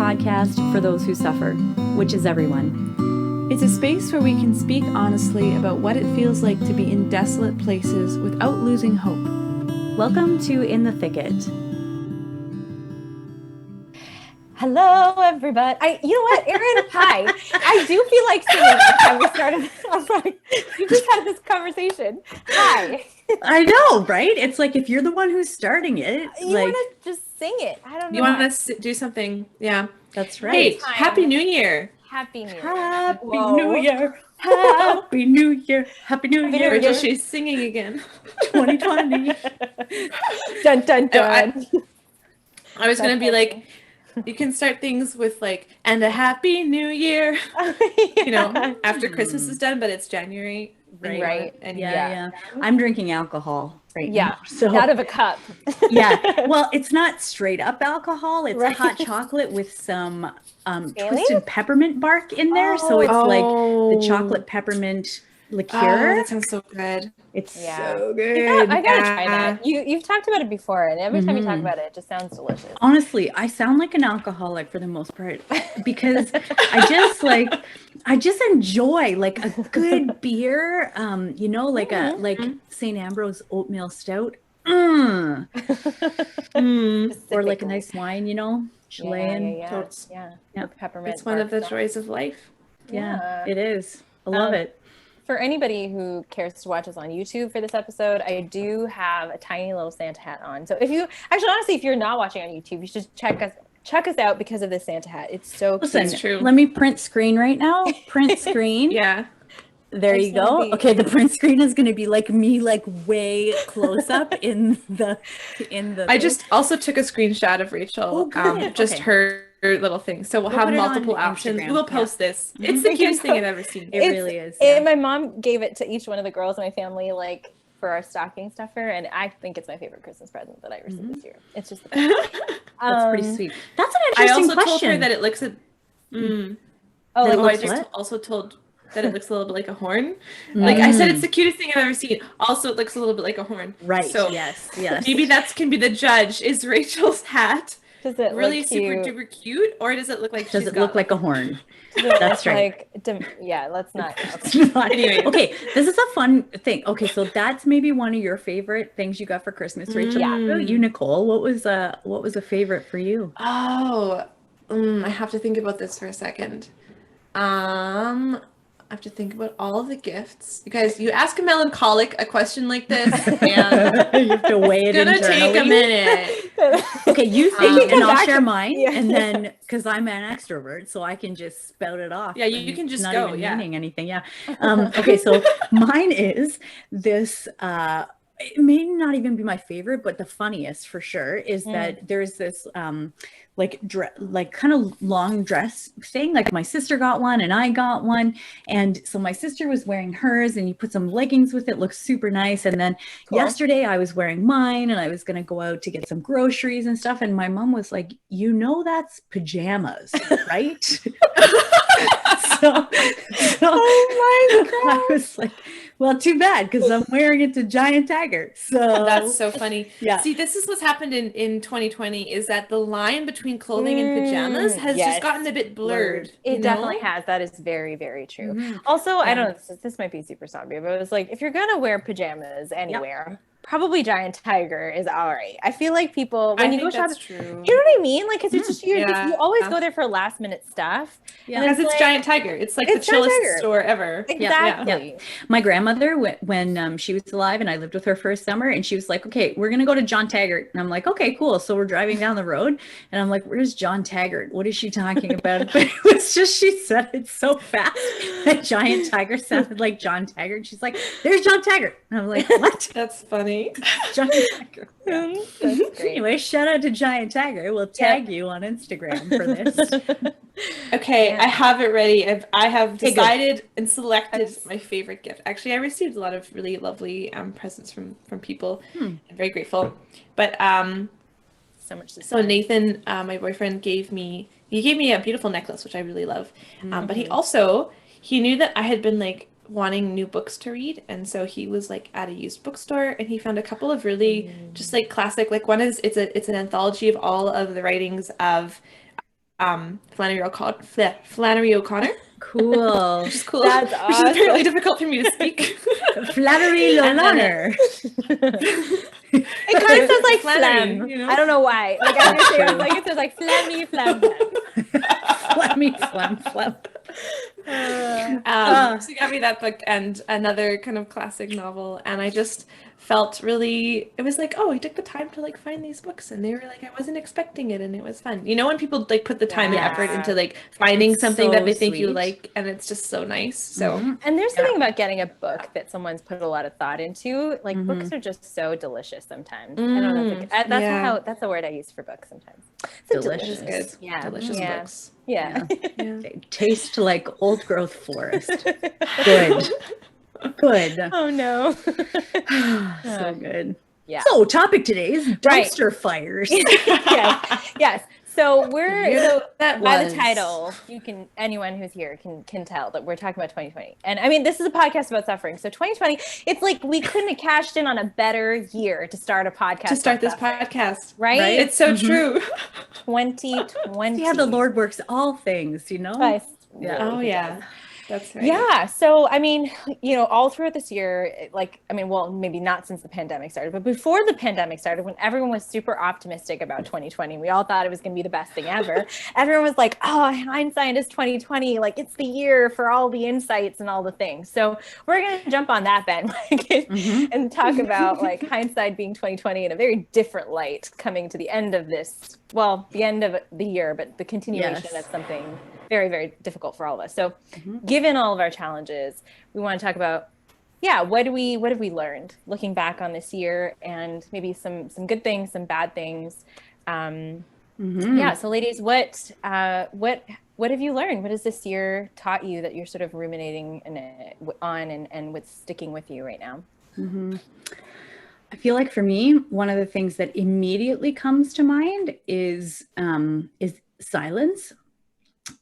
podcast for those who suffer, which is everyone. It's a space where we can speak honestly about what it feels like to be in desolate places without losing hope. Welcome to In the Thicket. Hello, everybody. You know what, Erin? Hi. I do feel like singing every time we started. I'm like, we just had this conversation. Hi. I know, right? It's like if you're the one who's starting it, You like want to just sing it. I don't know. You want to do something? Yeah. that's right. Hey, Happy New Year. Happy New Year. Happy Whoa. New Year. Happy New Year. Happy New Happy Year. New Year. Rachel, she's singing again. 2020. Dun, dun, dun. I was going to be That's like, you can start things with like, and a Happy New Year, you know, after Christmas is done, but it's January. Right. And Yeah. I'm drinking alcohol right Yeah. now. So Out of a cup. yeah. Well, it's not straight up alcohol. It's Right. hot chocolate with some Really? twisted peppermint bark in there. So it's like the chocolate peppermint liqueur. Oh, that sounds so good. It's Yeah. so I good. gotta try that. You've talked about it before, and every time you talk about it, it just sounds delicious. Honestly, I sound like an alcoholic for the most part because I just enjoy like a good beer, you know, like like St. Ambrose oatmeal stout. Or like a nice wine, you know, Chilean. Yeah. Totes. Yeah. Yeah. With peppermint. It's one of the bark. joys of life. Yeah, it is. I love it. For anybody who cares to watch us on YouTube for this episode, I do have a tiny little Santa hat on. So if you honestly, if you're not watching on YouTube, you should check us out because of this Santa hat. It's so Listen, cute. It's true. let me print screen right now. Print screen. Yeah. There I you just wanna go. be- Okay, the print screen is going to be like me, like way close up in the. I just also took a screenshot of Rachel, Oh, good. just Okay. her little thing. So we'll have put it on multiple options. Instagram. We will post this. It's the cutest thing I've ever seen. It really is. Yeah. My mom gave it to each one of the girls in my family, like for our stocking stuffer, and I think it's my favorite Christmas present that I received this year. It's just the best. That's pretty sweet. That's an I interesting also told question. her that it looks a. That Oh, it I looks just what? also told that it looks a little bit like a horn. Like I said, it's the cutest thing I've ever seen. Also, it looks a little bit like a horn. Right. So yes. maybe that can be the judge. Is Rachel's hat Does it really look super cute? duper cute, or does it look like Does she's it got look like a horn? Does it That's look right. Yeah, let's not. Anyway. Okay, this is a fun thing. Okay, so that's maybe one of your favorite things you got for Christmas, Rachel. Yeah. What about you, Nicole? What was a favorite for you? Oh, I have to think about this for a second. I have to think about all of the gifts. You guys, you ask a melancholic a question like this, and You have to weigh it it's gonna take a internally. minute. Okay, you think, and I'll back share to- mine, yeah. and then because I'm an extrovert, so I can just spout it off. Yeah, you and can just not go, even yeah. meaning anything. Yeah. Okay, so mine is this. It may not even be my favorite, but the funniest for sure is that there's this like kind of long dress thing. Like my sister got one and I got one, and so my sister was wearing hers, and you put some leggings with it, looks super nice. And then yesterday I was wearing mine, and I was gonna go out to get some groceries and stuff, and my mom was like, "You know that's pajamas, right?" so Oh my God. I was like, well, too bad, because I'm wearing it to Giant Tiger. So That's so funny. Yeah. See, this is what's happened in 2020 is that the line between clothing and pajamas has yes. just gotten a bit blurred. It you know? definitely has. That is very, very true. Also, I don't know, this might be super snobby, but it's like if you're gonna wear pajamas anywhere, probably Giant Tiger is all right. I feel like people when I you go think that's shopping, true. you know what I mean? Like, 'cause it's just you always Yeah. go there for last minute stuff. Yeah. Because it's like- Giant Tiger. It's like It's the Giant chillest Tiger. store ever. Exactly. My grandmother, when she was alive and I lived with her for a summer, and she was like, "Okay, we're gonna go to John Taggart," and I'm like, "Okay, cool." So we're driving down the road, and I'm like, "Where's John Taggart? What is she talking about?" But it was just she said it so fast that Giant Tiger sounded like John Taggart. She's like, "There's John Taggart," and I'm like, "What?" That's funny. John Tiger. Yeah. That's great. Anyway, shout out to Giant Tiger. We'll tag you on Instagram for this. Okay, I have it ready. I have Okay, good. decided and selected my favorite gift. Actually, I received a lot of really lovely presents from people. I'm very grateful. But So much to so Nathan, my boyfriend, gave me a beautiful necklace, which I really love. But he knew that I had been like wanting new books to read, and so he was like at a used bookstore, and he found a couple of really just like classic, like one is it's an anthology of all of the writings of Flannery O'Connor, Cool. which is cool. That's Which is apparently awesome. difficult for me to speak. Flannery And then O'Connor. It kind of sounds like Flannery, phlegm. you know? I don't know why. Like I That's just true. like it says like phlegmy phlegm. Phlegm. So you got me that book and another kind of classic novel, and I just felt really, it was like, oh, I took the time to like find these books, and they were like, I wasn't expecting it, and it was fun. You know, when people like put the time and effort into like finding It's something so that they think you sweet. like, and it's just so nice. So Mhm. And there's something about getting a book that someone's put a lot of thought into. Like books are just so delicious sometimes. I don't know. That's a word I use for books sometimes. It's Delicious. good. Yeah. Delicious Yeah. books. Yeah. Yeah. They taste like old growth forest. Good. Good. Oh no. So good. Yeah. So topic today is dumpster fires. Yes. Yes. So That by was the title, anyone who's here can tell that we're talking about 2020. And I mean, this is a podcast about suffering. So 2020, it's like we couldn't have cashed in on a better year to start a podcast. to start this about suffering, podcast, right? It's so true. 2020. Yeah, the Lord works all things, you know? Christ. Yeah. Oh yeah, that's right. Yeah. So, I mean, all throughout this year, well, maybe not since the pandemic started, but before the pandemic started, when everyone was super optimistic about 2020, we all thought it was going to be the best thing ever. Everyone was like, oh, hindsight is 2020. Like, it's the year for all the insights and all the things. So we're going to jump on that bandwagon and talk about like hindsight being 2020 in a very different light coming to the end of this, well, the end of the year, but the continuation of something very, very difficult for all of us. So given all of our challenges, we want to talk about, what have we learned looking back on this year, and maybe some good things, some bad things. So ladies, what have you learned? What has this year taught you that you're sort of ruminating on and what's sticking with you right now? I feel like for me, one of the things that immediately comes to mind is silence,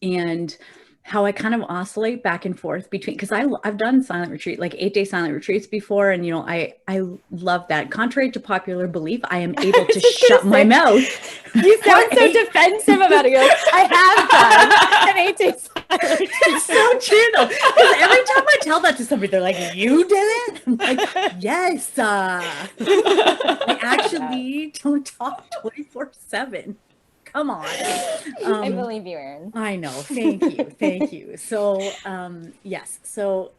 and how I kind of oscillate back and forth between, because I've done silent retreat, like 8-day silent retreats before. And, I love that. Contrary to popular belief, I am able to shut my mouth. You sound so defensive about it. You're like, I have done an 8-day silent retreat. It's so true though. Because every time I tell that to somebody, they're like, you did it? I'm like, yes. I actually don't talk 24/7. Come on. I believe you, Erin. I know. Thank you. So, yes. So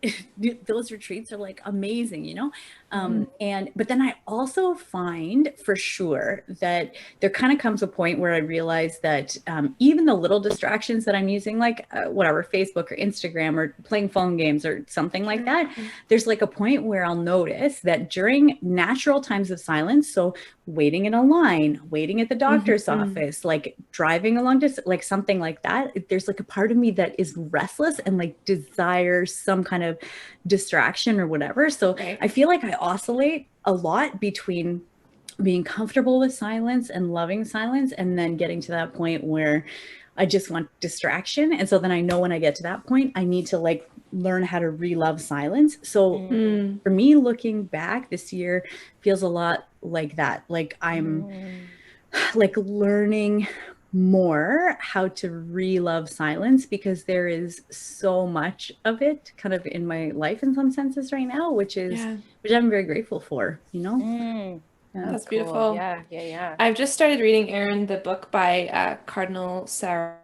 those retreats are like amazing, but then I also find for sure that there kind of comes a point where I realize that even the little distractions that I'm using, like whatever, Facebook or Instagram or playing phone games or something like that, there's like a point where I'll notice that during natural times of silence, so waiting in a line, waiting at the doctor's office, like driving along like something like that, there's like a part of me that is restless and like desires some kind of distraction or whatever. So I feel like I oscillate a lot between being comfortable with silence and loving silence, and then getting to that point where I just want distraction. And so then I know when I get to that point, I need to like learn how to re-love silence. So for me, looking back, this year feels a lot like that. Like I'm like learning more how to re-love silence, because there is so much of it kind of in my life in some senses right now, which I'm very grateful for, Yeah. That's beautiful. Yeah. I've just started reading, Erin, the book by Cardinal Sarah.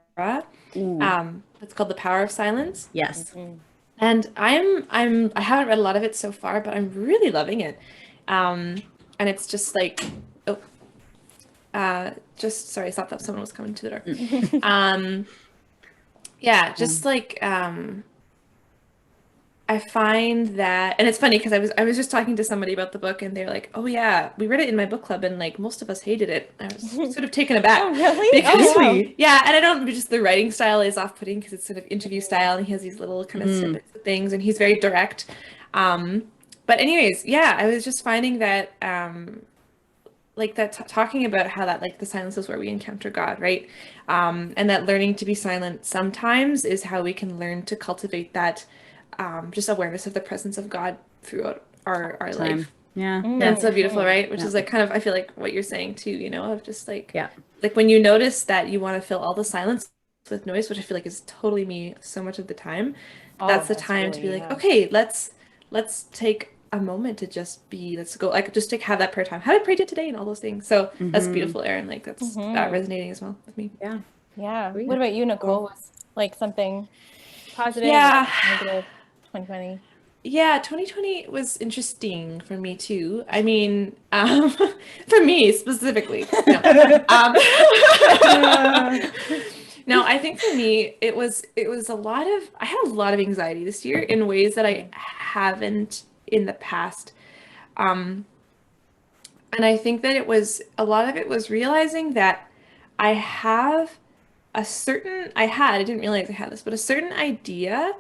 It's called The Power of Silence. Yes. And I haven't read a lot of it so far, but I'm really loving it. And it's just like, sorry, I thought that someone was coming to the door. Like, I find that, and it's funny because I was just talking to somebody about the book, and they're like, "Oh yeah, we read it in my book club, and like most of us hated it." I was sort of taken aback. Oh really? Because, wow. yeah, and I don't, just the writing style is off-putting because it's sort of interview style, and he has these little kind of snippets of things, and he's very direct. But anyways, I was just finding that like that talking about how that like the silence is where we encounter God, right? And that learning to be silent sometimes is how we can learn to cultivate that just awareness of the presence of God throughout our life. Yeah. That's so beautiful, right? Which is like kind of, I feel like what you're saying too, of just like, like when you notice that you want to fill all the silence with noise, which I feel like is totally me so much of the time, Oh, that's the that's time to be really, like, yeah. okay, let's take a moment to just be, let's go, like, just like have that prayer time. How did I pray today and all those things. So that's beautiful, Erin. Like that's that resonating as well with me. Yeah. Yeah. Sweet. What about you, Nicole? Was like something positive Yeah. or negative 2020? Yeah, 2020 was interesting for me too. I mean, for me specifically. No. No, I think for me it was a lot of I had a lot of anxiety this year in ways that I haven't in the past. Um, and I think that a lot of it was realizing that I have I didn't realize I had this, but a certain idea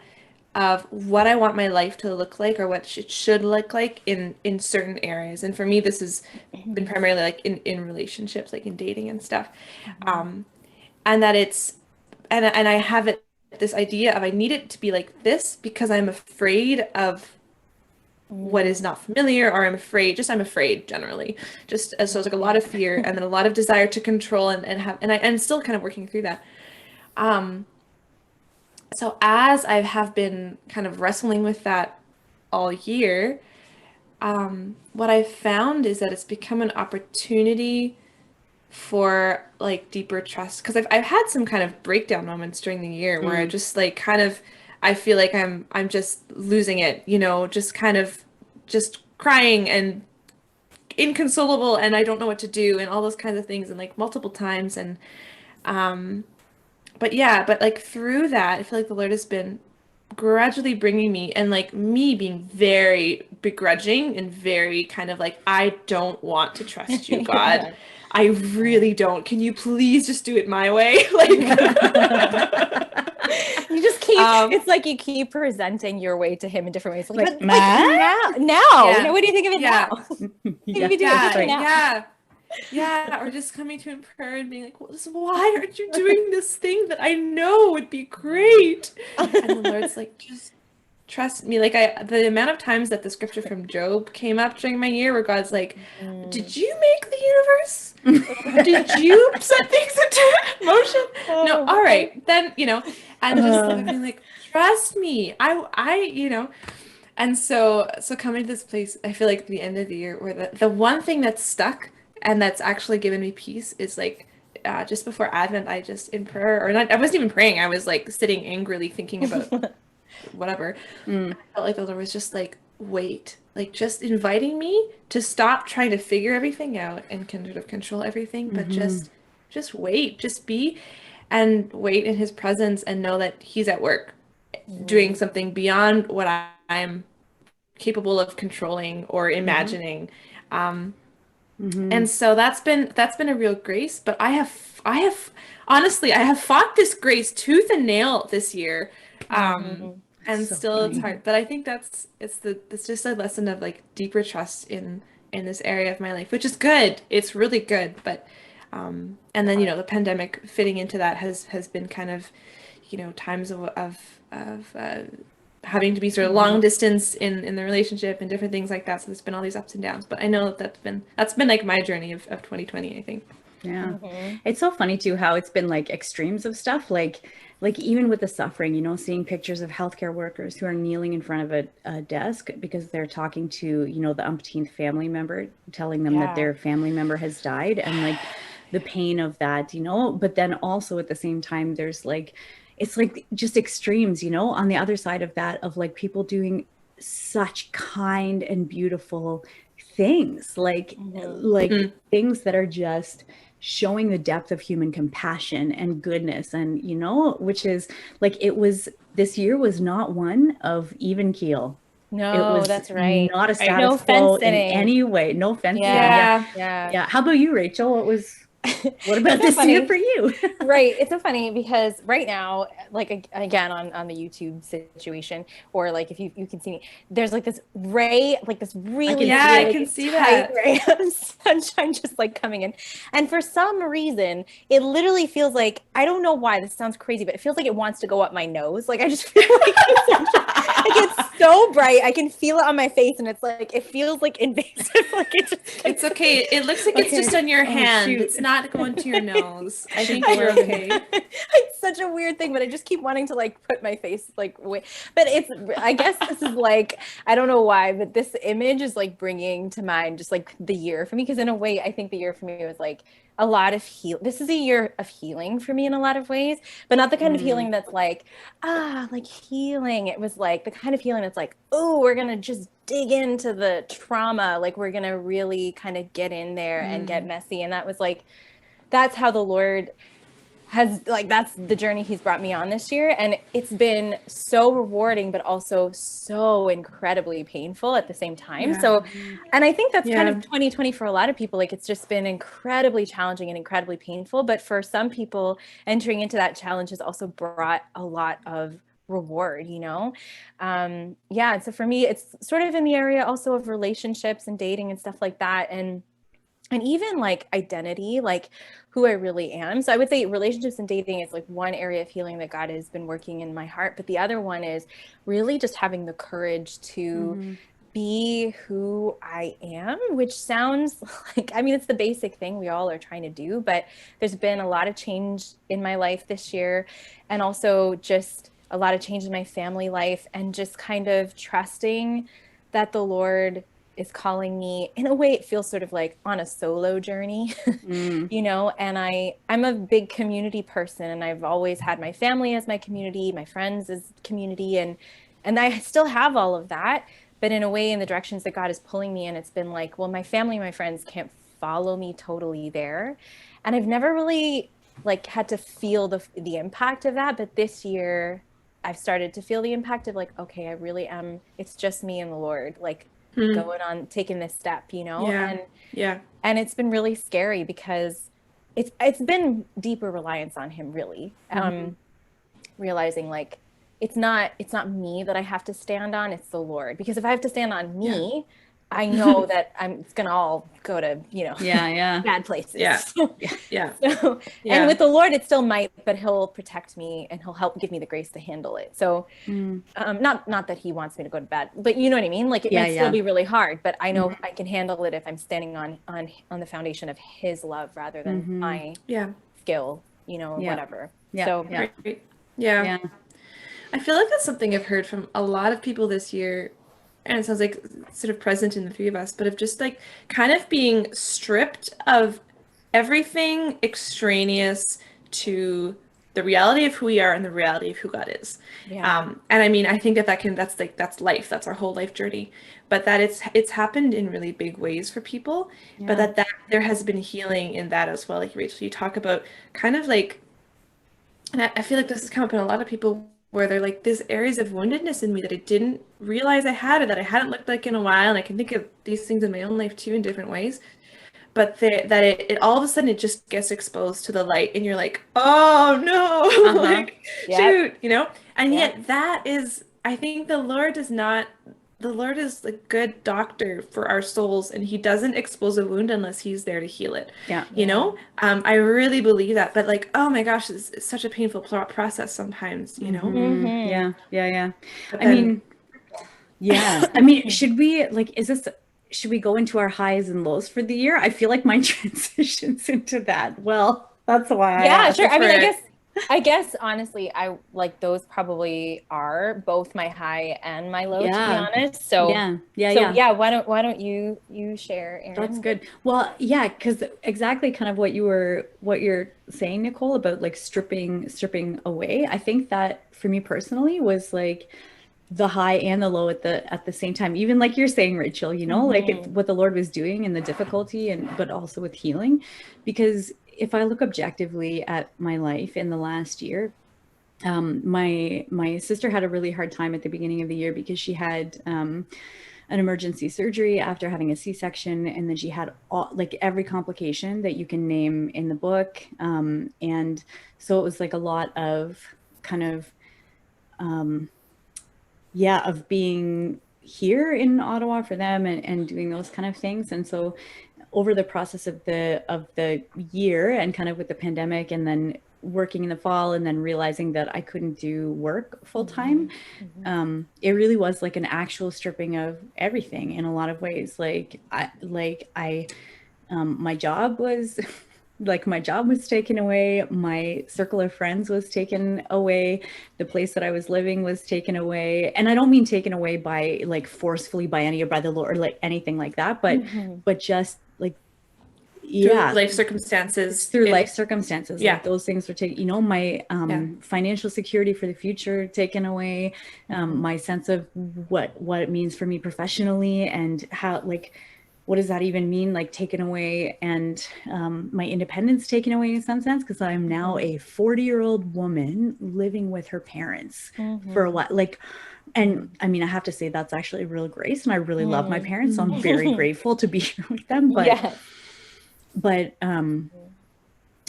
of what I want my life to look like or what it should look like in certain areas. And for me, this has been primarily like in relationships, like in dating and stuff. And that and I have this idea of I need it to be like this because I'm afraid of what is not familiar, or I'm afraid generally. Just as so it's like a lot of fear and then a lot of desire to control I'm still kind of working through that. So as I have been kind of wrestling with that all year, what I've found is that it's become an opportunity for like deeper trust, because I've had some kind of breakdown moments during the year where I just like kind of I feel like I'm just losing it, just kind of just crying and inconsolable and I don't know what to do and all those kinds of things, and like multiple times. And but like through that I feel like the Lord has been gradually bringing me, and like me being very begrudging and very kind of like, I don't want to trust you, God. I really don't. Can you please just do it my way? Like You just keep it's like you keep presenting your way to him in different ways. Like, but Matt? like now. Yeah. What do you think of it Yeah. now? Yeah. You do it different now. Yeah, or just coming to him in prayer and being like, well, why aren't you doing this thing that I know would be great? And the Lord's like, just trust me. Like the amount of times that the scripture from Job came up during my year where God's like, did you make the universe? Did you set things into motion? No, all right, then, and just like being like, trust me. And so coming to this place, I feel like at the end of the year where the one thing that's stuck and that's actually given me peace is like just before Advent, I just in prayer, or not, I wasn't even praying. I was like sitting angrily thinking about whatever. I felt like the Lord was just like, wait, like just inviting me to stop trying to figure everything out and kind of control everything, but just wait, just be and wait in his presence and know that he's at work doing something beyond what I'm capable of controlling or imagining. And so that's been a real grace, but I have honestly, I have fought this grace tooth and nail this year. And so still funny. it's hard, but I think it's just a lesson of like deeper trust in this area of my life, which is good. It's really good, but and then the pandemic fitting into that has been kind of times of having to be sort of long distance in the relationship and different things like that. So there's been all these ups and downs, but I know that's been like my journey of 2020, I think. Yeah. It's so funny too how it's been like extremes of stuff, like even with the suffering, seeing pictures of healthcare workers who are kneeling in front of a desk because they're talking to the umpteenth family member, telling them that their family member has died, and like the pain of that, but then also at the same time there's like, it's like just extremes, on the other side of that, of like people doing such kind and beautiful things, like things that are just showing the depth of human compassion and goodness, and which is like, this year was not one of even keel. No, it was that's right. not a status No quo in fence-sitting. any way. No fencing. Yeah. How about you, Rachel? What about It's so this funny. year for you? Right. It's so funny because right now, like again on the YouTube situation, or like if you can see me, there's like this ray, like this really I can see that ray of sunshine just like coming in. And for some reason, it literally feels like, I don't know why, this sounds crazy, but it feels like it wants to go up my nose. Like I just feel like it's so bright. I can feel it on my face, and it's like, it feels like invasive. Like it's okay. It looks like it's just on your hand. It's not not going to your nose. I think you're okay. It's such a weird thing, but I just keep wanting to like put my face like away. But it's, I guess this is like, I don't know why, but this image is like bringing to mind just like the year for me. Because in a way, I think the year for me was like a lot of this is a year of healing for me in a lot of ways, but not the kind of healing that's like, like healing. It was like the kind of healing that's like, oh, we're going to just dig into the trauma. Like we're going to really kind of get in there and get messy. And that was like, that's how the Lord has, like, that's the journey he's brought me on this year. And it's been so rewarding, but also so incredibly painful at the same time. So, and I think that's kind of 2020 for a lot of people. Like, it's just been incredibly challenging and incredibly painful. But for some people, entering into that challenge has also brought a lot of reward, you know? And so for me, it's sort of in the area also of relationships and dating and stuff like that. And even like identity, like who I really am. So I would say relationships and dating is like one area of healing that God has been working in my heart. But the other one is really just having the courage to be who I am, which sounds like, I mean, it's the basic thing we all are trying to do, but there's been a lot of change in my life this year, and also just a lot of change in my family life, and just kind of trusting that the Lord is calling me. In a way, it feels sort of like on a solo journey, you know, and I'm a big community person, and I've always had my family as my community, my friends as community, and I still have all of that, but in a way, in the directions that God is pulling me in, it's been like, well, my family, my friends can't follow me totally there. And I've never really like had to feel the impact of that. But this year I've started to feel the impact of like, okay, I really am, it's just me and the Lord, like going on, taking this step, you know? And it's been really scary because it's been deeper reliance on him, really. Realizing like, it's not me that I have to stand on, it's the Lord. Because if I have to stand on me, I know that it's gonna all go to, you know, bad places. So, and with the Lord, it still might, but he'll protect me and he'll help give me the grace to handle it. So not that he wants me to go to bad, but you know what I mean? Like it might still be really hard, but I know I can handle it if I'm standing on the foundation of his love rather than my skill, you know, whatever. So I feel like that's something I've heard from a lot of people this year, and it sounds like sort of present in the three of us, but of just like kind of being stripped of everything extraneous to the reality of who we are and the reality of who God is. And I mean, I think that's life, that's our whole life journey, but that it's happened in really big ways for people, but that there has been healing in that as well. Like Rachel, you talk about kind of like, and I feel like this has come up in a lot of people where they're like, there's areas of woundedness in me that I didn't realize I had, or that I hadn't looked like in a while. And I can think of these things in my own life too in different ways. But it all of a sudden it just gets exposed to the light, and you're like, oh no, like shoot, you know? And yet that is, I think the Lord is a good doctor for our souls, and he doesn't expose a wound unless he's there to heal it. You know? I really believe that, but like, oh my gosh, it's such a painful process sometimes, you know? I mean, I mean, should we go into our highs and lows for the year? I feel like mine transitions into that. Well, that's why. Sure. I mean, I guess honestly, I like those probably are both my high and my low, to be honest. So why don't you share, Erin? That's good. Well, because exactly kind of what you're saying, Nicole, about like stripping away. I think that for me personally was like the high and the low at the same time, even like you're saying, Rachel, you know, like what the Lord was doing and the difficulty, but also with healing. Because if I look objectively at my life in the last year, my sister had a really hard time at the beginning of the year because she had an emergency surgery after having a C-section, and then she had like every complication that you can name in the book, and so it was like a lot of kind of of being here in Ottawa for them and doing those kind of things. And so over the process of the year, and kind of with the pandemic, and then working in the fall, and then realizing that I couldn't do work full time, it really was like an actual stripping of everything in a lot of ways. Like I my job was like my job was taken away, my circle of friends was taken away, the place that I was living was taken away. And I don't mean taken away by like forcefully by any or by the Lord or like anything like that, but just like through life circumstances. Through life circumstances. Yeah. Like those things were taken, you know, my financial security for the future taken away, my sense of what it means for me professionally and how, like, what does that even mean? Like taken away, and my independence taken away in some sense, because I'm now a 40-year-old woman living with her parents for a while. Like, and I mean, I have to say that's actually a real grace, and I really love my parents. So I'm very grateful to be here with them. But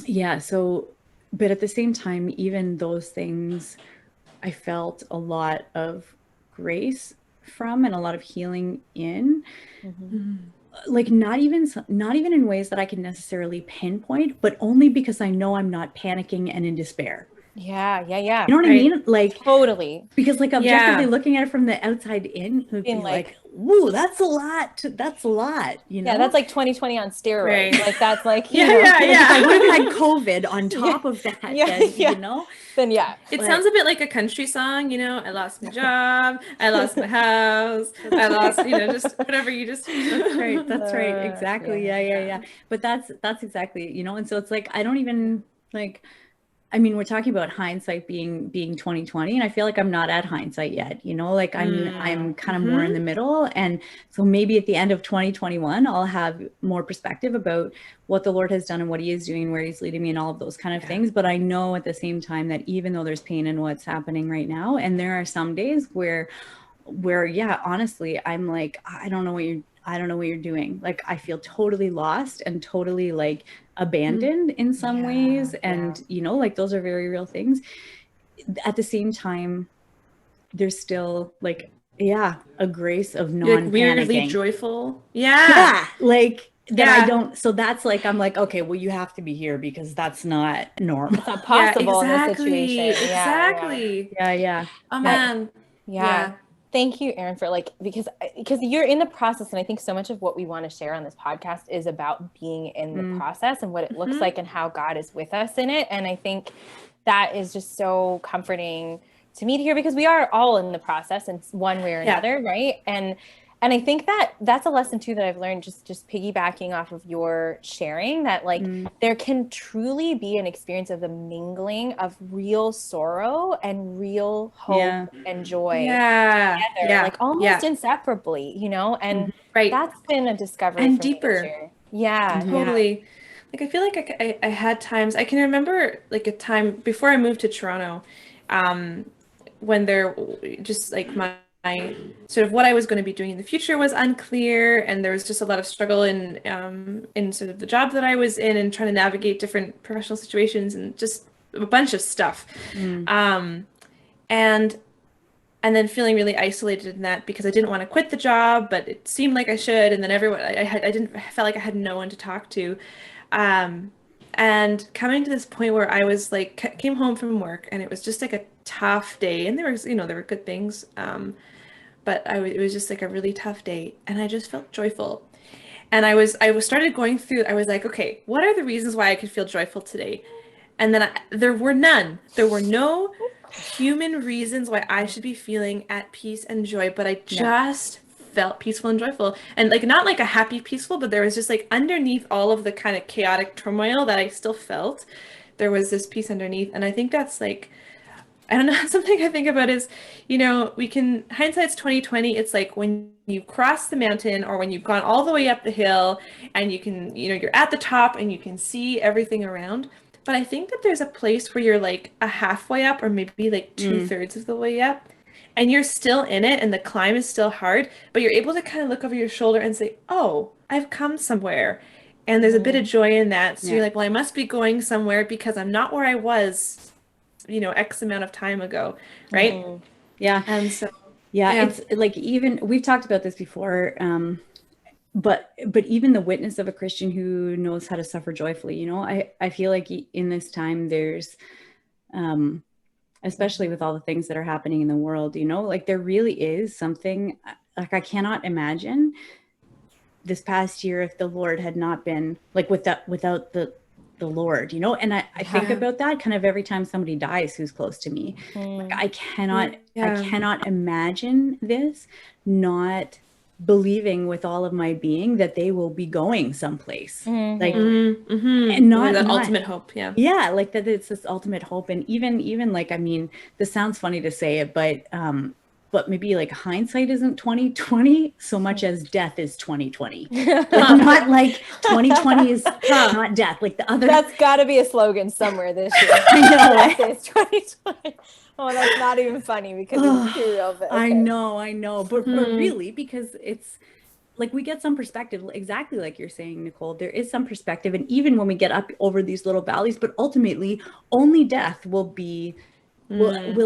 yeah, so, but at the same time, even those things, I felt a lot of grace from and a lot of healing in. Like not even in ways that I can necessarily pinpoint, but only because I know I'm not panicking and in despair. Yeah. You know what I mean? Like totally. Because like objectively looking at it from the outside in, would be like, woo, that's a lot, you know? Yeah, that's like 2020 on steroids. Right. Like that's like, you know. If I would have had COVID on top of that, then, you know? Then It sounds a bit like a country song, you know, I lost my job, I lost my house, I lost, you know, just whatever you just. That's right. Exactly. Yeah. But that's exactly, you know, and so it's like, I don't even like, I mean, we're talking about hindsight being 2020, and I feel like I'm not at hindsight yet, you know, like I'm kind of more in the middle. And so maybe at the end of 2021, I'll have more perspective about what the Lord has done and what he is doing, where he's leading me and all of those kind of things. But I know at the same time that even though there's pain in what's happening right now, and there are some days where yeah, honestly, I'm like, I don't know what you're doing. Like, I feel totally lost and totally like abandoned in some ways. And, you know, like those are very real things. At the same time, there's still like, a grace of non-panicking. Like weirdly joyful. Like that I don't, so that's like, I'm like, okay, well, you have to be here because that's not normal. It's not possible in this situation. Exactly. Yeah. Oh man. Yeah. Thank you, Erin, for like, because you're in the process. And I think so much of what we want to share on this podcast is about being in the process and what it looks like and how God is with us in it. And I think that is just so comforting to me to hear, because we are all in the process in one way or another. Right. And I think that that's a lesson too that I've learned, just piggybacking off of your sharing, that like there can truly be an experience of the mingling of real sorrow and real hope and joy together, like almost inseparably, you know, and that's been a discovery and for deeper. Me too. Totally. Like I feel like I had times, I can remember like a time before I moved to Toronto, when there just like my sort of what I was going to be doing in the future was unclear, and there was just a lot of struggle in sort of the job that I was in and trying to navigate different professional situations and just a bunch of stuff. And then feeling really isolated in that because I didn't want to quit the job, but it seemed like I should, and then I felt like I had no one to talk to. And coming to this point where I was like, came home from work and it was just like a tough day, and there were good things. But it was just like a really tough day, and I just felt joyful. And I started going through, I was like, okay, what are the reasons why I could feel joyful today? And then there were none. There were no human reasons why I should be feeling at peace and joy, but I just felt peaceful and joyful. And like, not like a happy peaceful, but there was just like underneath all of the kind of chaotic turmoil that I still felt, there was this peace underneath. And I think that's like, I don't know, something I think about is, you know, hindsight's 2020. It's like when you cross the mountain or when you've gone all the way up the hill and you can, you know, you're at the top and you can see everything around. But I think that there's a place where you're like a halfway up or maybe like 2/3 of the way up, and you're still in it and the climb is still hard, but you're able to kind of look over your shoulder and say, oh, I've come somewhere. And there's a bit of joy in that. So you're like, well, I must be going somewhere because I'm not where I was, you know, X amount of time ago, right? Yeah. And so it's like, even we've talked about this before, but even the witness of a Christian who knows how to suffer joyfully, you know, I feel like in this time there's especially with all the things that are happening in the world, you know, like there really is something, like I cannot imagine this past year if the Lord had not been like without the the Lord, you know? And I think about that kind of every time somebody dies who's close to me. Like I cannot imagine this not believing with all of my being that they will be going someplace. Like and not that ultimate hope. Yeah, like that it's this ultimate hope. And even like, I mean, this sounds funny to say it, but maybe like hindsight isn't 2020 so much as death is 2020. Like not like 2020 is not death. Like the other. That's got to be a slogan somewhere this year. I know. Death is 2020. Oh, that's not even funny because it's too real. But okay. I know. But really, because it's like we get some perspective, exactly like you're saying, Nicole, there is some perspective. And even when we get up over these little valleys, but ultimately only death will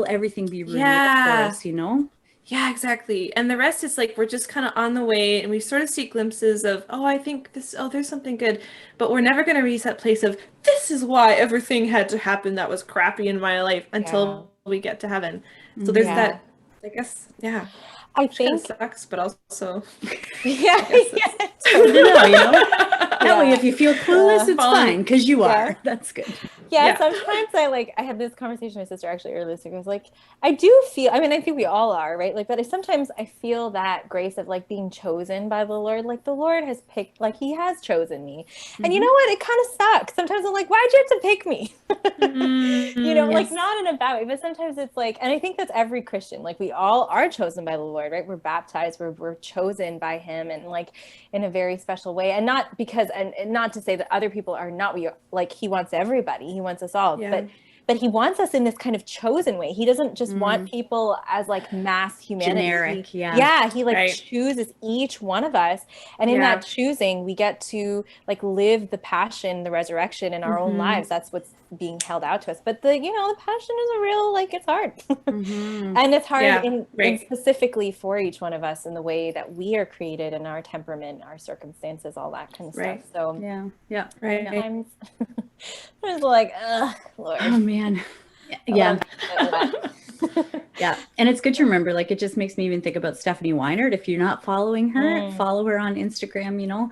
everything be ruined for us, you know? Yeah, exactly. And the rest is like, we're just kind of on the way and we sort of see glimpses of, I think there's something good, but we're never going to reach that place of, this is why everything had to happen that was crappy in my life until we get to heaven. So there's that, I guess, I think sucks, but also That way, if you feel clueless, it's fine because you are. That's good. Sometimes I had this conversation with my sister actually earlier this week. I was like, I do feel, I mean, I think we all are, right? Like, but sometimes I feel that grace of like being chosen by the Lord. Like the Lord has picked, like he has chosen me. And you know what? It kind of sucks. Sometimes I'm like, why'd you have to pick me? You know, like not in a bad way, but sometimes it's like, and I think that's every Christian. Like we all are chosen by the Lord, right? We're baptized, we're chosen by him and like in a very special way. And not because, and not to say that other people are not, like he wants everybody, he wants us all, but he wants us in this kind of chosen way. He doesn't just want people as like mass humanity. Generic, he like chooses each one of us. And in that choosing, we get to like live the passion, the resurrection in our own lives. That's what's being held out to us. But the passion is a real, like it's hard. And it's hard in specifically for each one of us in the way that we are created and our temperament, our circumstances, all that kind of stuff. So sometimes I was like, Lord. Oh man. Yeah. And it's good to remember, like it just makes me even think about Stephanie Weinert. If you're not following her, follow her on Instagram, you know.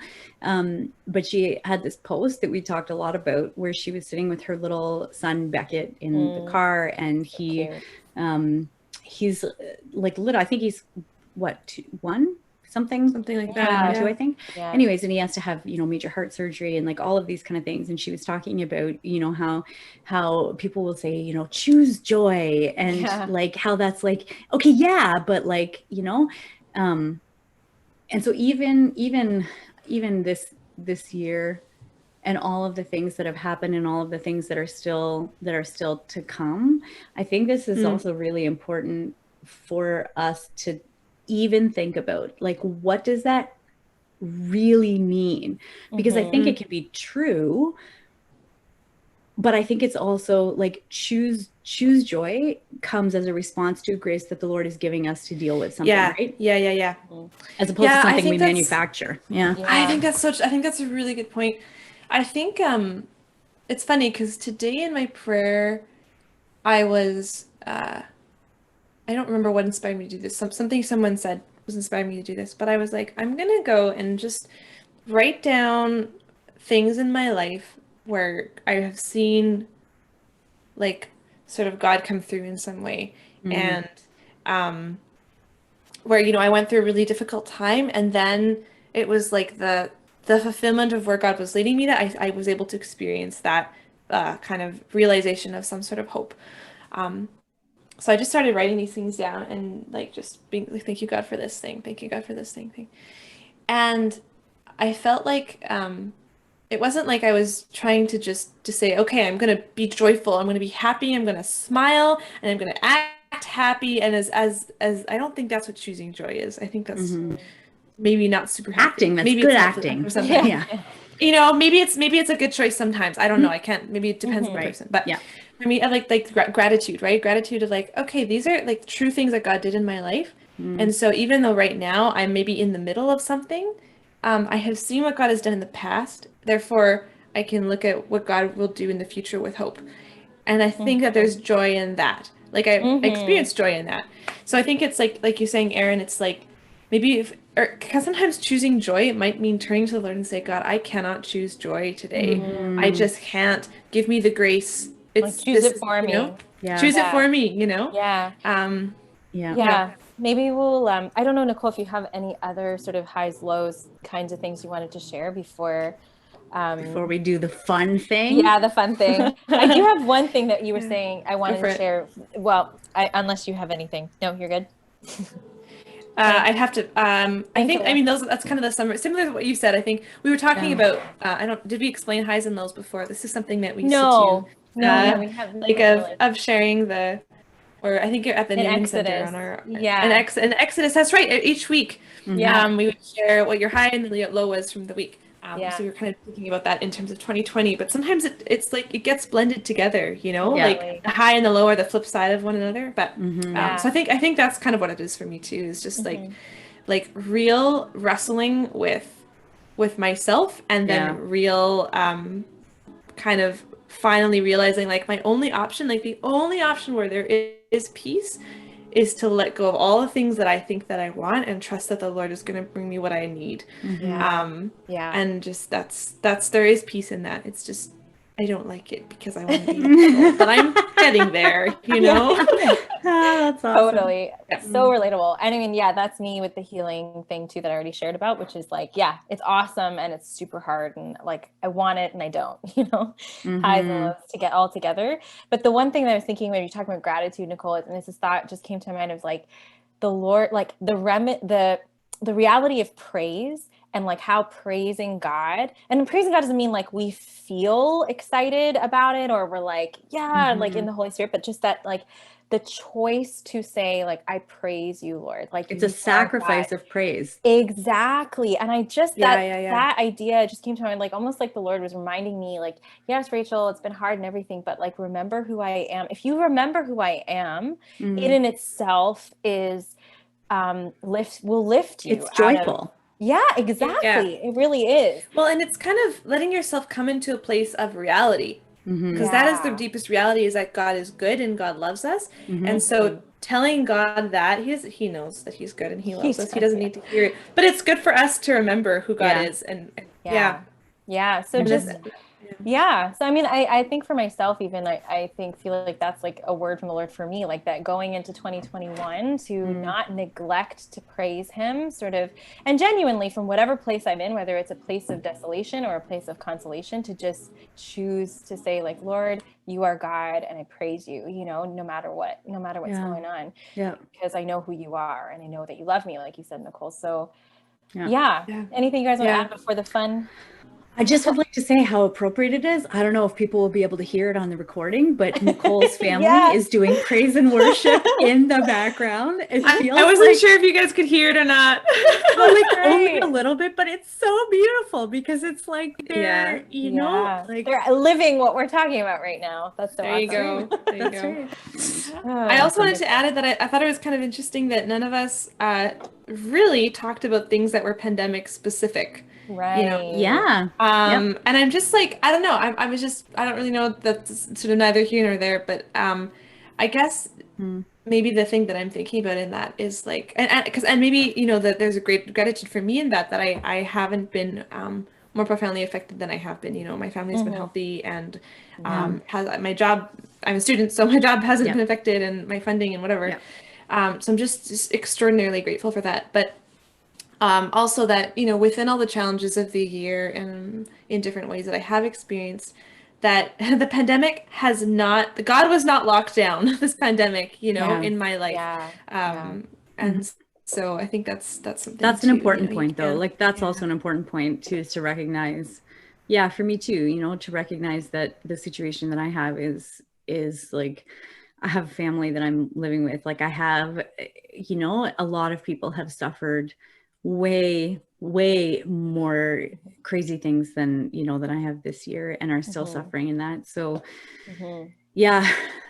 But she had this post that we talked a lot about where she was sitting with her little son Beckett in the car, and he's like little, I think he's one something like that, two, I think. Anyways, and he has to have, you know, major heart surgery and like all of these kind of things. And she was talking about, you know, how people will say, you know, choose joy, and like how that's like, okay, but like, you know, and so even this year and all of the things that have happened and all of the things that are still to come, I think this is also really important for us to even think about, like, what does that really mean? Because I think it can be true, but I think it's also like choose joy comes as a response to grace that the Lord is giving us to deal with something, right? As opposed to something we manufacture. I think that's a really good point. I think it's funny because today in my prayer, I was I don't remember what inspired me to do this. Something someone said was inspiring me to do this, but I was like, I'm gonna go and just write down things in my life where I have seen like sort of God come through in some way. And where, you know, I went through a really difficult time, and then it was like the fulfillment of where God was leading me, that I was able to experience that kind of realization of some sort of hope. So I just started writing these things down and like just being like, thank you God for this thing, thank you God for this thing. And I felt like it wasn't like I was trying to say, okay, I'm gonna be joyful, I'm gonna be happy, I'm gonna smile, and I'm gonna act happy. And as I don't think that's what choosing joy is. I think that's maybe not super happy. Acting, that's good acting. You know, maybe it's a good choice sometimes. I don't know. I can't. Maybe it depends on the person. But for me, I like gratitude, right? Gratitude of like, okay, these are like true things that God did in my life. And so even though right now I'm maybe in the middle of something, I have seen what God has done in the past. Therefore, I can look at what God will do in the future with hope. And I think that there's joy in that. Like I experienced joy in that. So I think it's like you're saying, Erin, it's like maybe or because sometimes choosing joy, it might mean turning to the Lord and say, God, I cannot choose joy today. I just can't. Give me the grace. Like, choose it for me. Yeah. Choose it Yeah. for me, you know? Yeah. Yeah. Yeah. Maybe we'll, I don't know, Nicole, if you have any other sort of highs, lows kinds of things you wanted to share before we do the fun thing. Yeah, the fun thing. I do have one thing that you were saying I wanted for to it. share. Well, unless you have anything. No, you're good. I'd have to. I think. Angela. I mean, that's kind of the summary. Similar to what you said. I think we were talking about. I don't. Did we explain highs and lows before? This is something that we used No, to do. yeah, we have Like of sharing the, or I think at the In Newman Center Exodus. on our Yeah. in Exodus. That's right. Each week, Yeah. we would share what your high and the low was from the week. Yeah. So we were kind of thinking about that in terms of 2020. But sometimes it's like it gets blended together. You know, Yeah. like the high and the low are the flip side of one another. But Yeah. so I think that's kind of what it is for me too. Is just like real wrestling with myself, and then real kind of finally realizing like my only option, like the only option where there is peace is to let go of all the things that I think that I want and trust that the Lord is going to bring me what I need. And just that's there is peace in that. It's just I don't like it because I want to be in control, but I'm getting there, you know? That's awesome. Totally. So relatable. And I mean, yeah, that's me with the healing thing too that I already shared about, which is like, yeah, it's awesome and it's super hard and like I want it and I don't, you know, highs and lows to get all together. But the one thing that I was thinking when you talking about gratitude, Nicole, and this thought just came to my mind of like the Lord, like the reality of praise. And like how praising God, and praising God doesn't mean like we feel excited about it or we're like, yeah, like in the Holy Spirit, but just that like the choice to say like, I praise you, Lord. Like it's a sacrifice of praise. Exactly. And I just, that idea just came to mind, like almost like the Lord was reminding me like, yes, Rachel, it's been hard and everything, but like, remember who I am. If you remember who I am, it in itself is, will lift you. It's joyful. Yeah, exactly. It really is. Well, and it's kind of letting yourself come into a place of reality, because that is the deepest reality, is that God is good and God loves us. And so telling God that he knows that he's good and he loves us. He doesn't need to hear it, but it's good for us to remember who God is. And so just so I mean I think for myself even I feel like that's like a word from the Lord for me, like that going into 2021 to not neglect to praise him sort of, and genuinely from whatever place I'm in, whether it's a place of desolation or a place of consolation, to just choose to say like, Lord, you are God and I praise you, you know, no matter what's going on, because I know who you are and I know that you love me, like you said, Nicole. So anything you guys want to add before the fun? I just would like to say how appropriate it is. I don't know if people will be able to hear it on the recording, but Nicole's family is doing praise and worship in the background. I wasn't sure if you guys could hear it or not. Well, like only a little bit, but it's so beautiful because it's like they're, you know, like they're living what we're talking about right now. That's so there you awesome. go. There you go. I also wanted to add that I thought it was kind of interesting that none of us really talked about things that were pandemic specific. Right. You know? And I'm just like, I don't know. I don't really know, that's sort of neither here nor there, but I guess maybe the thing that I'm thinking about in that is like, and maybe, you know, that there's a great gratitude for me in that I haven't been more profoundly affected than I have been. You know, my family's been healthy and has my job, I'm a student, so my job hasn't been affected, and my funding and whatever. So I'm just extraordinarily grateful for that. But also that, you know, within all the challenges of the year and in different ways that I have experienced, that the pandemic has not, God was not locked down, this pandemic, you know, in my life. And so I think that's something. That's an important point though. Like that's also an important point too, is to recognize, for me too, you know, to recognize that the situation that I have is like, I have a family that I'm living with. Like I have, you know, a lot of people have suffered way more crazy things than, you know, that I have this year, and are still suffering in that. So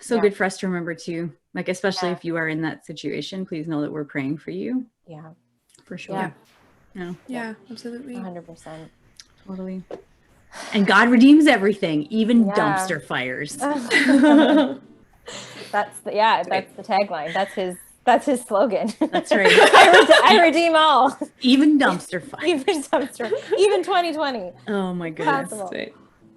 good for us to remember too, like, especially if you are in that situation, please know that we're praying for you. For sure. Absolutely. 100%. Totally. And God redeems everything, even dumpster fires. That's the tagline. That's his That's his slogan. That's right. I redeem all. Even dumpster fire. Even dumpster. Even 2020. Oh my goodness. Possible. Right.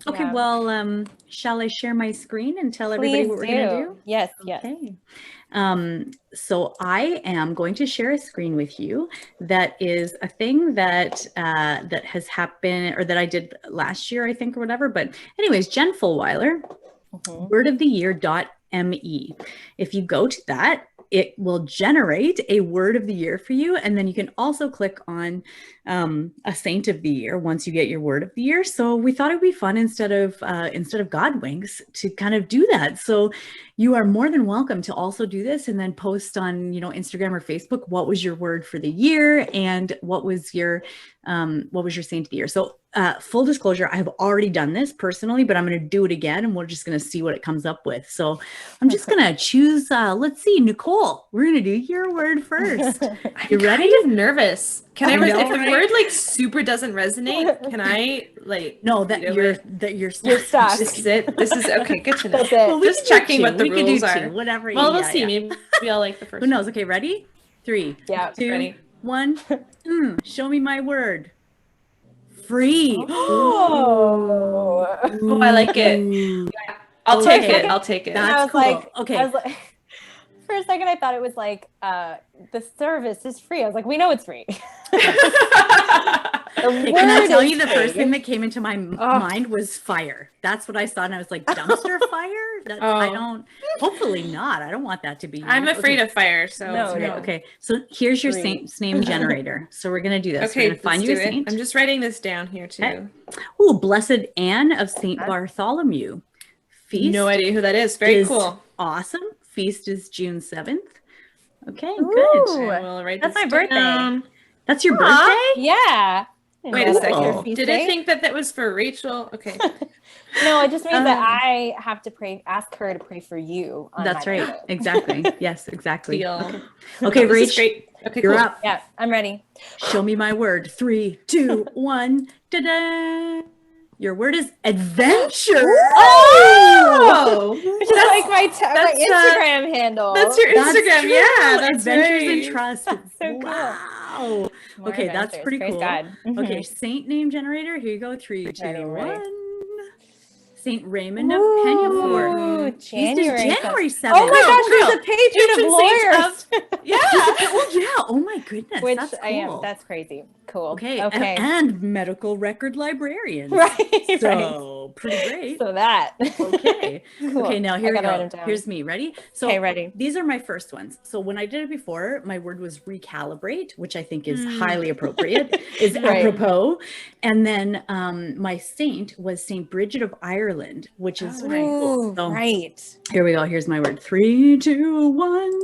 Okay, Yeah. well, shall I share my screen and tell everybody Please what we're going to do? Yes, yes. Okay. So I am going to share a screen with you that is a thing that that has happened, or that I did last year, I think, or whatever. But anyways, Jen Fulweiler, wordoftheyear.me. If you go to that, it will generate a word of the year for you. And then you can also click on a saint of the year once you get your word of the year. So we thought it'd be fun instead of God winks to kind of do that. So you are more than welcome to also do this and then post on, Instagram or Facebook, what was your word for the year and what was your saint of the year. So full disclosure, I have already done this personally, but I'm going to do it again and we're just going to see what it comes up with. So I'm just going to choose, let's see, Nicole, we're going to do your word first. You ready? I'm kind of nervous. Can I, know, if the word like super doesn't resonate, can I like No, you're stuck. This is it. This is okay. Good to know. That's it. Well, we Just can do checking two. what the We can do rules two, are. whatever. Well, we'll yeah, see. yeah. Maybe I'll like the first. Who knows? Okay, ready? 3, Yeah, 2, ready. 1. Show me my word. Free. Oh. Oh, I like it. Ooh. I'll Okay. take it. I'll take it. That's I was cool. like, Okay. I was like, for a second, I thought it was like the service is free. I was like, we know it's free. Okay, can I tell you the first thing that came into my mind was fire. That's what I saw, and I was like, dumpster fire? I don't. Hopefully not. I don't want that to be. I'm afraid of fire, so No, Okay, no. okay. So here's your Free. saint's name generator. So we're gonna do this. Okay, we're gonna find let's you do a it. saint. I'm just writing this down here too. Okay. Oh, Blessed Anne of Saint Bartholomew. Feast. No idea who that is. Very is cool. Awesome. Feast is June 7th. Okay, Ooh. good. I will write That's this my birthday. down. That's your Aw. birthday? Yeah. Wait a Cool. second. Feast Did day? it think that that was for Rachel? Okay. No, it just means that I have to ask her to pray for you. On That's my right. birthday. Exactly. Yes, exactly. Deal. Okay, This is Rach, great. Okay, you're cool. up. Yeah, I'm ready. Show me my word. 3, 2, 1. Ta-da! Your word is adventure. Oh, Which is like my Instagram handle. that's your That's Instagram. true. Yeah, that's Adventures right. in Trust. So cool. Wow. More Okay, that's adventures. pretty Praise cool. God. Mhm. Okay, saint name generator. Here you go. 3, 2, Ready, ready. 1. Saint Raymond of Ooh, Penyafort. Feast is January 7th. Oh my gosh, Girl, he's a patron patron of saint lawyers. Yeah. Oh yeah. Oh my goodness. Which that's cool. I am. That's crazy. Cool. Okay. Okay. And medical record librarians. Right. So pretty great. So that. Okay. Cool. Okay, now here I we gotta write go. them down. Here's me. Ready? So Okay, ready. these are my first ones. So when I did it before, my word was recalibrate, which I think is highly appropriate, is Right. apropos. And then my saint was Saint Bridget of Ireland, which is Oh, pretty cool. Ooh, So right. here we go. Here's my word. 3, 2, 1.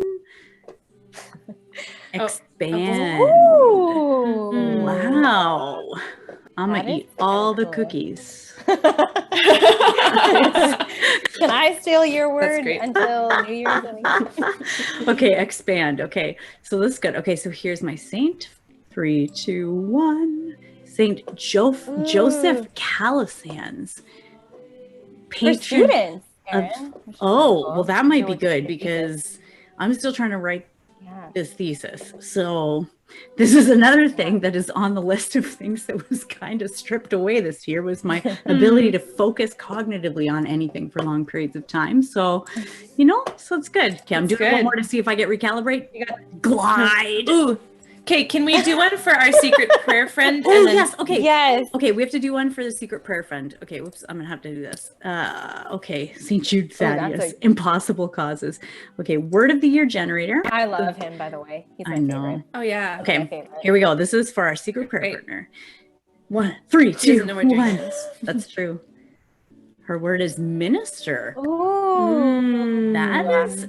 Expand. Ooh. Wow. I'm That gonna is eat all the cool. cookies. Can I steal your word great. until New Year's? Okay, expand. Okay, so this is good. Okay, so here's my saint. 3, 2, 1. Saint Joseph Calasanz. For students, of- Erin. Which is Oh, cool. well, that might be Which good is because I'm still trying to write yeah. this thesis. So this is another thing that is on the list of things that was kind of stripped away this year was my ability to focus cognitively on anything for long periods of time. So, so it's good. Okay, I'm That's doing one good. more to see if I get recalibrate. Glide. Ooh. Okay, can we do one for our secret prayer friend? Oh, and then yes. Okay. Yes. Okay, we have to do one for the secret prayer friend. Okay, whoops, I'm gonna have to do this. Okay, St. Jude Thaddaeus, impossible causes. Okay, word of the year generator. I love him, by the way. He's my I know. favorite. Oh yeah. Okay, My favorite. here we go. This is for our secret prayer Great. partner. 1, 3, She 2, doesn't know what you're 1. doing. That's true. Her word is minister. Ooh. That is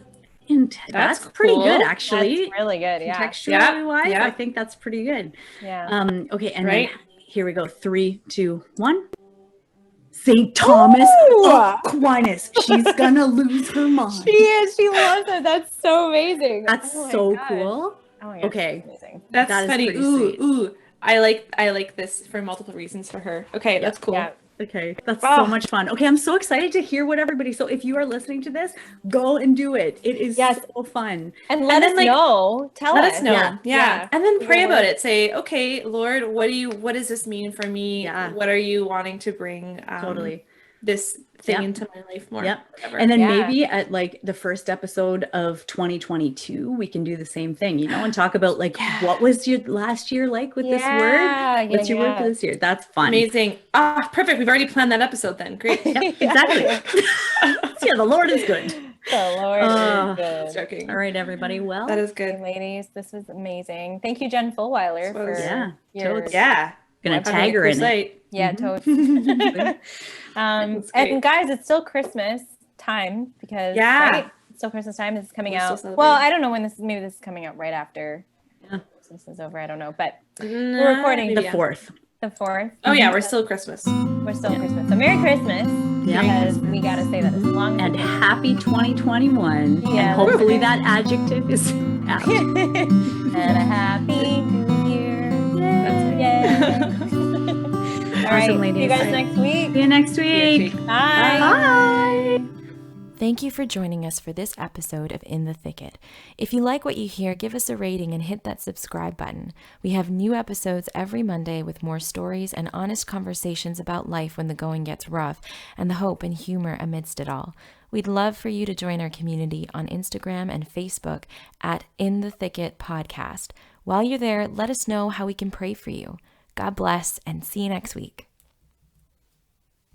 that's That's pretty cool. good, That's actually. really good. Yeah. Contextually wise, yeah. I think that's pretty good. Yeah. Okay, and Right. then here we go. 3, 2, 1. Saint Thomas Ooh. of Aquinas. She's gonna lose her mind. She is. She loves it. That's so amazing. That's Oh my so gosh. cool. Oh my gosh. Okay. That's amazing. That's That is funny. pretty Ooh, sweet. ooh. I like this for multiple reasons for her. Okay, that's cool. Yeah. Okay, that's so much fun. Okay, I'm so excited to hear what everybody. So if you are listening to this, go and do it. It is so fun. And let us know. Let us know. Yeah. And then pray about it. Say, okay, Lord, what does this mean for me? Yeah. What are you wanting to bring this thing into my life more? Forever? And then maybe at like the first episode of 2022, we can do the same thing, you know, and talk about like what was your last year like with this word? What's your word for this year? That's fun. Amazing. Perfect. We've already planned that episode then. Great. Exactly. The Lord is good. The Lord is good. Joking. All right, everybody. Well, that is good. Ladies, this was amazing. Thank you, Jen Fullweiler, for your gonna tag her in it. Yeah, totally. And guys, it's still Christmas time because it's still Christmas time. This is coming out. Well, I don't know when this. Maybe this is coming out right after Christmas is over. I don't know, but we're recording the 4th. The 4th. Oh yeah, we're still Christmas. We're still Christmas. So Merry Christmas. Because we gotta say that as long as and happy 2021. Yeah, and hopefully that adjective is out. And a happy new year. Yay. All right. See you guys next week. See you next week. Bye. Bye. Thank you for joining us for this episode of In the Thicket. If you like what you hear, give us a rating and hit that subscribe button. We have new episodes every Monday with more stories and honest conversations about life when the going gets rough and the hope and humor amidst it all. We'd love for you to join our community on Instagram and Facebook at In the Thicket Podcast. While you're there, let us know how we can pray for you. God bless and see you next week.